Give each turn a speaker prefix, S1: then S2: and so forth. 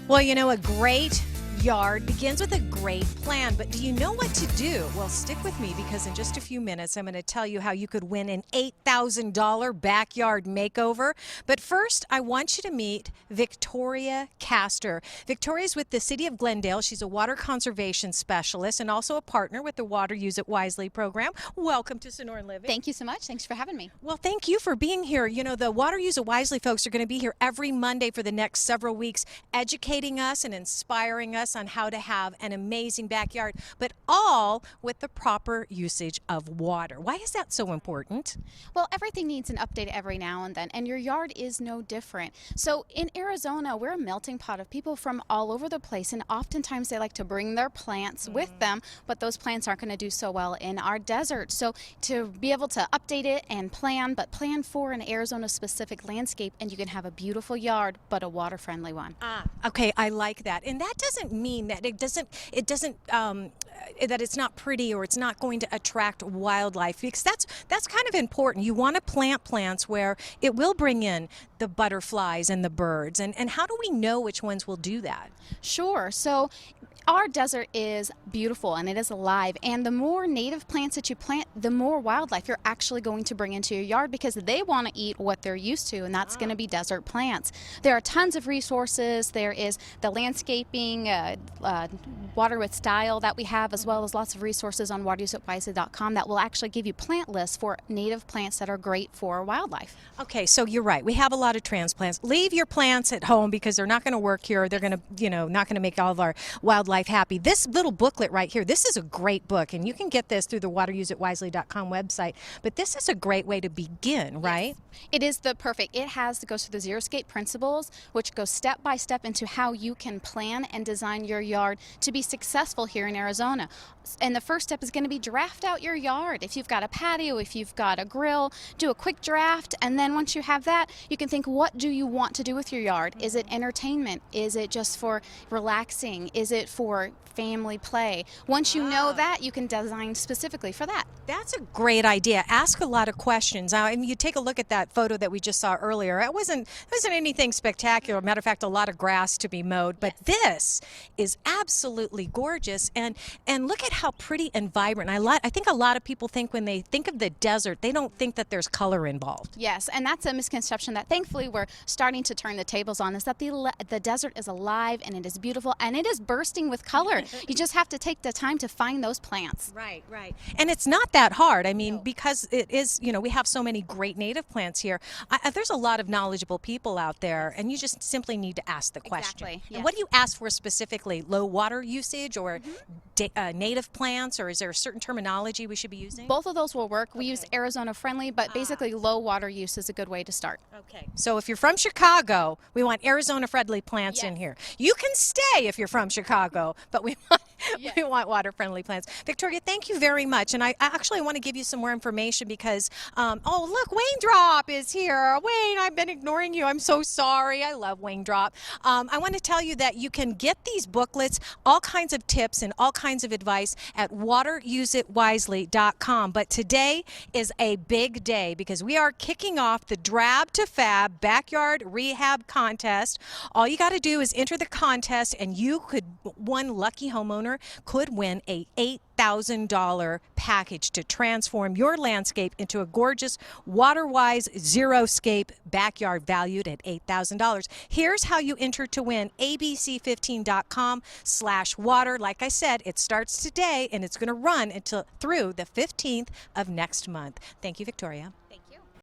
S1: Well, you know, a great yard begins with a great plan, but do you know what to do? Well, stick with me because in just a few minutes, I'm going to tell you how you could win an $8,000 backyard makeover. But first, I want you to meet Victoria Castor. Victoria's with the City of Glendale. She's a water conservation specialist and also a partner with the Water Use It Wisely program. Welcome to Sonoran Living.
S2: Thank you so much. Thanks for having me.
S1: Well, thank you for being here. You know, the Water Use It Wisely folks are going to be here every Monday for the next several weeks, educating us and inspiring us on how to have an amazing backyard, but all with the proper usage of water. Why is that so important?
S2: Well, everything needs an update every now and then, and your yard is no different. So in Arizona, we're a melting pot of people from all over the place, and oftentimes they like to bring their plants with them, but those plants aren't going to do so well in our desert. So to be able to update it and plan, but plan for an Arizona-specific landscape, and you can have a beautiful yard, but a water-friendly one.
S1: Okay, I like that. And that doesn't mean that that it's not pretty or it's not going to attract wildlife, because that's kind of important. You want to plant plants where it will bring in the butterflies and the birds. And how do we know which ones will do that?
S2: Sure. So our desert is beautiful and it is alive, and the more native plants that you plant, the more wildlife you're actually going to bring into your yard, because they want to eat what they're used to, and that's going to be desert plants. There are tons of resources. There is the landscaping, water with style that we have, as well as lots of resources on wateruseitwisely.com that will actually give you plant lists for native plants that are great for wildlife.
S1: Okay, so you're right. We have a lot of transplants. Leave your plants at home because they're not going to work here. They're going to, not going to make all of our wildlife happy. This little booklet right here, this is a great book, and you can get this through the wateruseitwisely.com website, but this is a great way to begin, right?
S2: Yes. It is the perfect. It goes through the Xeriscape principles, which goes step by step into how you can plan and design your yard to be successful here in Arizona. And the first step is going to be draft out your yard. If you've got a patio, if you've got a grill, do a quick draft, and then once you have that, you can think, what do you want to do with your yard? Is it entertainment? Is it just for relaxing? Is it for family play? Once you know that, you can design specifically for that.
S1: That's a great idea. Ask a lot of questions. I mean, you take a look at that photo that we just saw earlier. It wasn't anything spectacular. Matter of fact, a lot of grass to be mowed, but this is absolutely gorgeous. And look at how pretty and vibrant. I think a lot of people think when they think of the desert, they don't think that there's color involved.
S2: Yes, and that's a misconception that thankfully we're starting to turn the tables on, is that the desert is alive and it is beautiful and it is bursting with color. You just have to take the time to find those plants.
S1: Right. And it's not that hard. I mean, because it is, we have so many great native plants here. There's a lot of knowledgeable people out there, and you just simply need to ask the question.
S2: Exactly. Yes.
S1: And what do you ask for specifically? Low water usage or native plants, or is there a certain terminology we should be using?
S2: Both of those will work. We use Arizona friendly, but basically low water use is a good way to start.
S1: Okay. So if you're from Chicago, we want Arizona friendly plants in here. You can stay if you're from Chicago, but we want water friendly plants. Victoria, thank you very much. And I actually want to give you some more information because, oh, look, Wayne Drop is here. Wayne, I've been ignoring you. I'm so sorry. I love Wayne Drop. I want to tell you that you can get these booklets, all kinds of tips and all kinds of advice at wateruseitwisely.com. But today is a big day because we are kicking off the Drab to Fab Backyard Rehab Contest. All you got to do is enter the contest, and one lucky homeowner could win a $8,000 package to transform your landscape into a gorgeous, water-wise, zero-scape backyard valued at $8,000. Here's how you enter to win: abc15.com/water. Like I said, it starts today, and it's going to run through the 15th of next month. Thank you, Victoria.